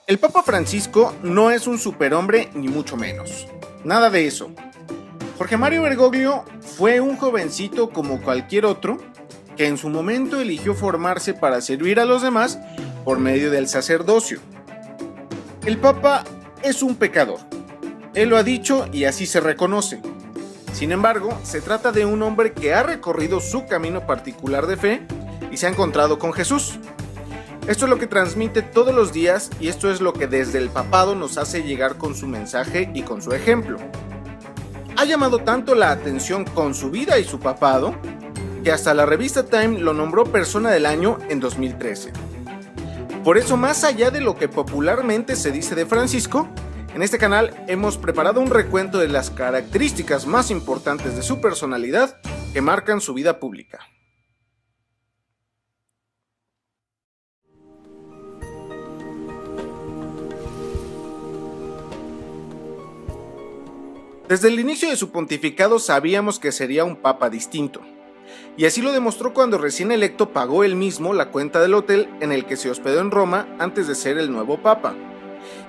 El Papa Francisco no es un superhombre ni mucho menos. Nada de eso. Jorge Mario Bergoglio fue un jovencito como cualquier otro que en su momento eligió formarse para servir a los demás por medio del sacerdocio. El Papa es un pecador. Él lo ha dicho y así se reconoce. Sin embargo, se trata de un hombre que ha recorrido su camino particular de fe y se ha encontrado con Jesús. Esto es lo que transmite todos los días y esto es lo que desde el papado nos hace llegar con su mensaje y con su ejemplo. Ha llamado tanto la atención con su vida y su papado que hasta la revista Time lo nombró Persona del Año en 2013. Por eso, más allá de lo que popularmente se dice de Francisco, en este canal hemos preparado un recuento de las características más importantes de su personalidad que marcan su vida pública. Desde el inicio de su pontificado sabíamos que sería un papa distinto, y así lo demostró cuando recién electo pagó él mismo la cuenta del hotel en el que se hospedó en Roma antes de ser el nuevo papa,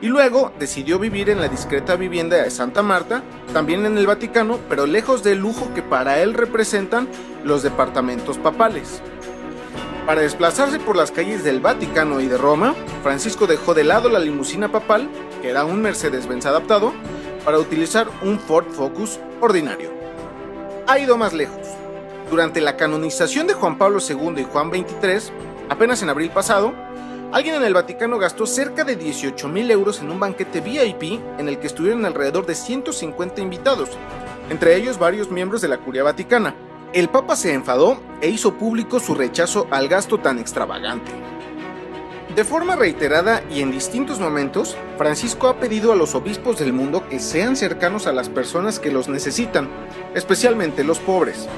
y luego decidió vivir en la discreta vivienda de Santa Marta, también en el Vaticano, pero lejos del lujo que para él representan los departamentos papales. Para desplazarse por las calles del Vaticano y de Roma, Francisco dejó de lado la limusina papal, que era un Mercedes-Benz adaptado, para utilizar un Ford Focus ordinario. Ha ido más lejos. Durante la canonización de Juan Pablo II y Juan XXIII, apenas en abril pasado, alguien en el Vaticano gastó cerca de 18,000 euros en un banquete VIP en el que estuvieron alrededor de 150 invitados, entre ellos varios miembros de la Curia Vaticana. El Papa se enfadó e hizo público su rechazo al gasto tan extravagante. De forma reiterada y en distintos momentos, Francisco ha pedido a los obispos del mundo que sean cercanos a las personas que los necesitan, especialmente los pobres.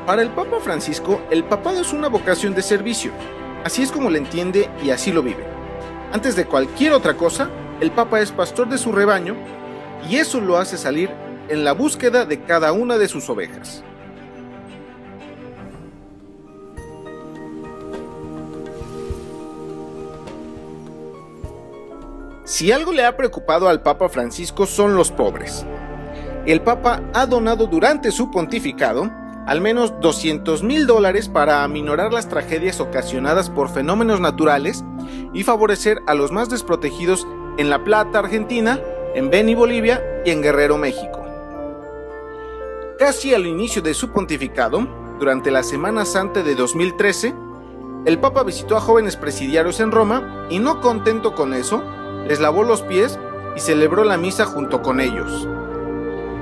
Para el Papa Francisco, el papado es una vocación de servicio. Así es como lo entiende y así lo vive. Antes de cualquier otra cosa, el Papa es pastor de su rebaño y eso lo hace salir en la búsqueda de cada una de sus ovejas. Si algo le ha preocupado al Papa Francisco son los pobres. El Papa ha donado durante su pontificado al menos $200,000 para aminorar las tragedias ocasionadas por fenómenos naturales y favorecer a los más desprotegidos en La Plata, Argentina, en Beni, Bolivia y en Guerrero, México. Casi al inicio de su pontificado, durante la Semana Santa de 2013, el Papa visitó a jóvenes presidiarios en Roma y, no contento con eso, les lavó los pies y celebró la misa junto con ellos.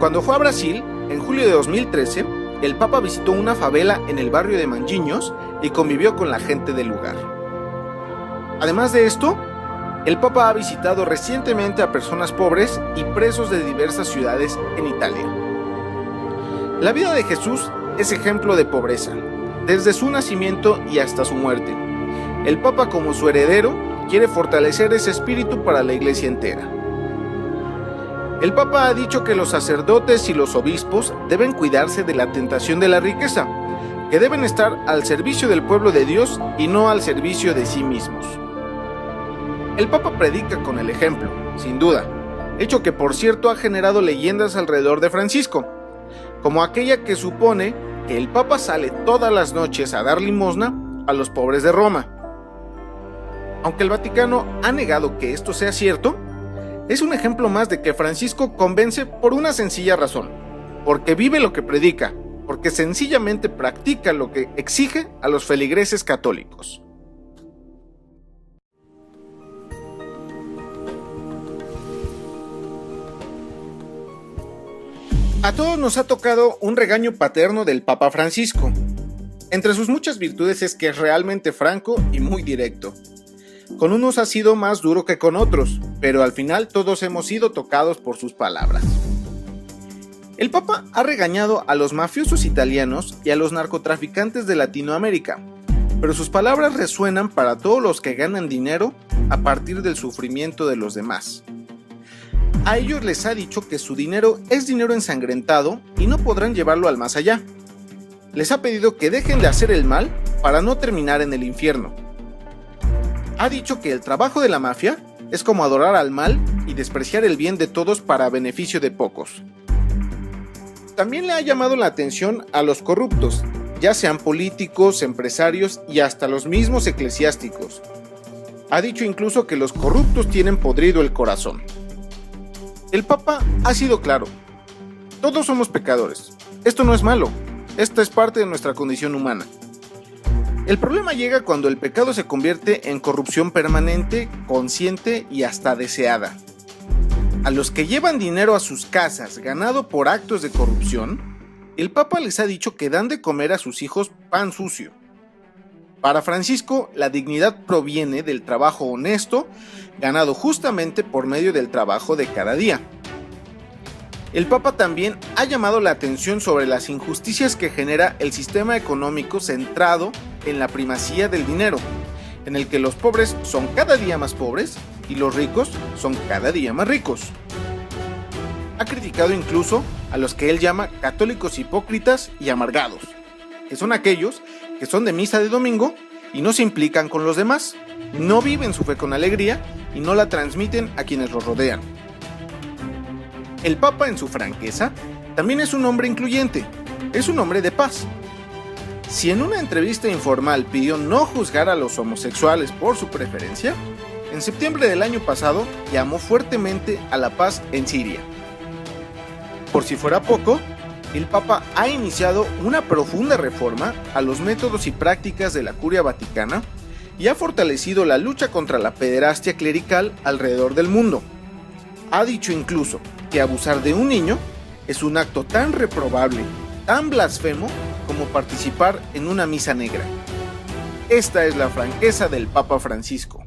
Cuando fue a Brasil, en julio de 2013, el Papa visitó una favela en el barrio de Manguinhos y convivió con la gente del lugar. Además de esto, el Papa ha visitado recientemente a personas pobres y presos de diversas ciudades en Italia. La vida de Jesús es ejemplo de pobreza, desde su nacimiento y hasta su muerte. El Papa, como su heredero, quiere fortalecer ese espíritu para la Iglesia entera. El Papa ha dicho que los sacerdotes y los obispos deben cuidarse de la tentación de la riqueza, que deben estar al servicio del pueblo de Dios y no al servicio de sí mismos. El Papa predica con el ejemplo, sin duda, hecho que por cierto ha generado leyendas alrededor de Francisco, como aquella que supone que el Papa sale todas las noches a dar limosna a los pobres de Roma. Aunque el Vaticano ha negado que esto sea cierto, es un ejemplo más de que Francisco convence por una sencilla razón, porque vive lo que predica, porque sencillamente practica lo que exige a los feligreses católicos. A todos nos ha tocado un regaño paterno del Papa Francisco. Entre sus muchas virtudes es que es realmente franco y muy directo. Con unos ha sido más duro que con otros, pero al final todos hemos sido tocados por sus palabras. El Papa ha regañado a los mafiosos italianos y a los narcotraficantes de Latinoamérica, pero sus palabras resuenan para todos los que ganan dinero a partir del sufrimiento de los demás. A ellos les ha dicho que su dinero es dinero ensangrentado y no podrán llevarlo al más allá. Les ha pedido que dejen de hacer el mal para no terminar en el infierno. Ha dicho que el trabajo de la mafia es como adorar al mal y despreciar el bien de todos para beneficio de pocos. También le ha llamado la atención a los corruptos, ya sean políticos, empresarios y hasta los mismos eclesiásticos. Ha dicho incluso que los corruptos tienen podrido el corazón. El Papa ha sido claro: todos somos pecadores. Esto no es malo, esta es parte de nuestra condición humana. El problema llega cuando el pecado se convierte en corrupción permanente, consciente y hasta deseada. A los que llevan dinero a sus casas ganado por actos de corrupción, el Papa les ha dicho que dan de comer a sus hijos pan sucio. Para Francisco, la dignidad proviene del trabajo honesto, ganado justamente por medio del trabajo de cada día. El Papa también ha llamado la atención sobre las injusticias que genera el sistema económico centrado en la primacía del dinero, en el que los pobres son cada día más pobres y los ricos son cada día más ricos. Ha criticado incluso a los que él llama católicos hipócritas y amargados, que son aquellos que son de misa de domingo y no se implican con los demás, no viven su fe con alegría y no la transmiten a quienes los rodean. El Papa, en su franqueza, también es un hombre incluyente, es un hombre de paz. Si en una entrevista informal pidió no juzgar a los homosexuales por su preferencia, en septiembre del año pasado llamó fuertemente a la paz en Siria. Por si fuera poco, el Papa ha iniciado una profunda reforma a los métodos y prácticas de la Curia Vaticana y ha fortalecido la lucha contra la pederastia clerical alrededor del mundo. Ha dicho incluso que abusar de un niño es un acto tan reprobable, tan blasfemo, como participar en una misa negra. Esta es la franqueza del Papa Francisco.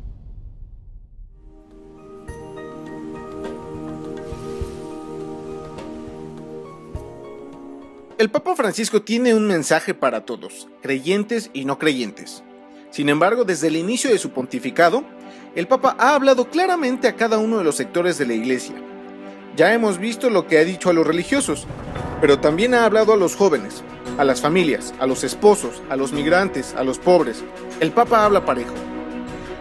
El Papa Francisco tiene un mensaje para todos, creyentes y no creyentes. Sin embargo, desde el inicio de su pontificado, el Papa ha hablado claramente a cada uno de los sectores de la Iglesia. Ya hemos visto lo que ha dicho a los religiosos, pero también ha hablado a los jóvenes, a las familias, a los esposos, a los migrantes, a los pobres. El Papa habla parejo.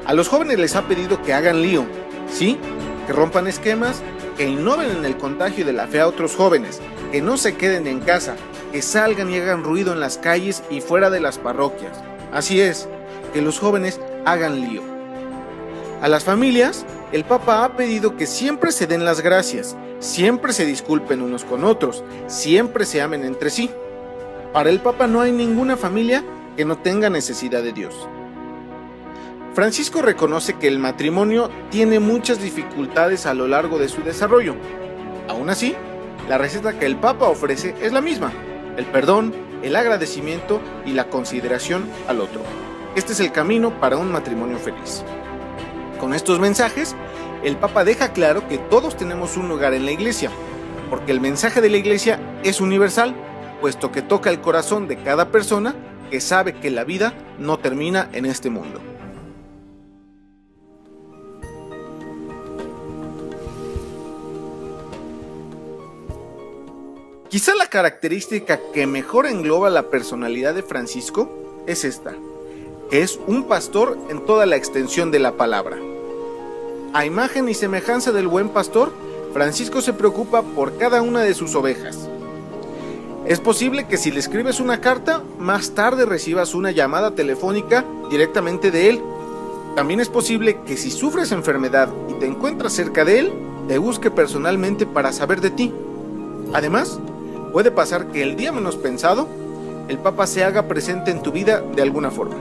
A los jóvenes les ha pedido que hagan lío, ¿sí? Que rompan esquemas, que innoven en el contagio de la fe a otros jóvenes, que no se queden en casa, que salgan y hagan ruido en las calles y fuera de las parroquias. Así es, que los jóvenes hagan lío. A las familias, el Papa ha pedido que siempre se den las gracias, siempre se disculpen unos con otros, siempre se amen entre sí. Para el Papa no hay ninguna familia que no tenga necesidad de Dios. Francisco reconoce que el matrimonio tiene muchas dificultades a lo largo de su desarrollo. Aún así, la receta que el Papa ofrece es la misma: el perdón, el agradecimiento y la consideración al otro. Este es el camino para un matrimonio feliz. Con estos mensajes, el Papa deja claro que todos tenemos un lugar en la Iglesia, porque el mensaje de la Iglesia es universal, puesto que toca el corazón de cada persona que sabe que la vida no termina en este mundo. Quizá la característica que mejor engloba la personalidad de Francisco es esta, que es un pastor en toda la extensión de la palabra. A imagen y semejanza del buen pastor, Francisco se preocupa por cada una de sus ovejas. Es posible que si le escribes una carta, más tarde recibas una llamada telefónica directamente de él. También es posible que si sufres enfermedad y te encuentras cerca de él, te busque personalmente para saber de ti. Además, puede pasar que el día menos pensado, el Papa se haga presente en tu vida de alguna forma.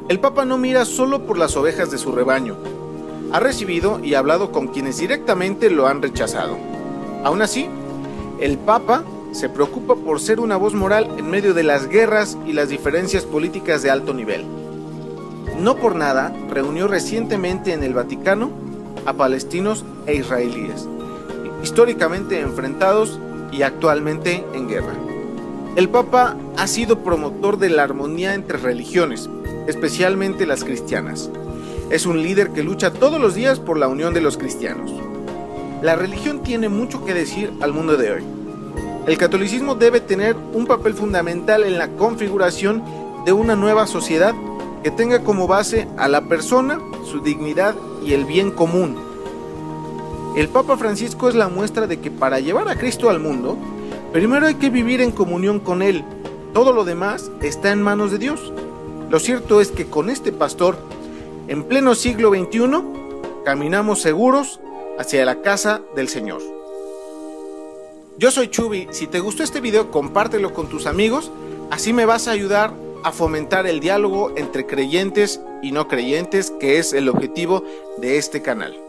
El Papa no mira solo por las ovejas de su rebaño. Ha recibido y hablado con quienes directamente lo han rechazado. Aún así, el Papa se preocupa por ser una voz moral en medio de las guerras y las diferencias políticas de alto nivel. No por nada reunió recientemente en el Vaticano a palestinos e israelíes, históricamente enfrentados y actualmente en guerra. El Papa ha sido promotor de la armonía entre religiones, especialmente las cristianas. Es un líder que lucha todos los días por la unión de los cristianos. La religión tiene mucho que decir al mundo de hoy. El catolicismo debe tener un papel fundamental en la configuración de una nueva sociedad que tenga como base a la persona, su dignidad y el bien común. El Papa Francisco es la muestra de que para llevar a Cristo al mundo, primero hay que vivir en comunión con Él. Todo lo demás está en manos de Dios. Lo cierto es que con este pastor, en pleno siglo XXI, caminamos seguros hacia la casa del Señor. Yo soy Chubi. Si te gustó este video, compártelo con tus amigos. Así me vas a ayudar a fomentar el diálogo entre creyentes y no creyentes, que es el objetivo de este canal.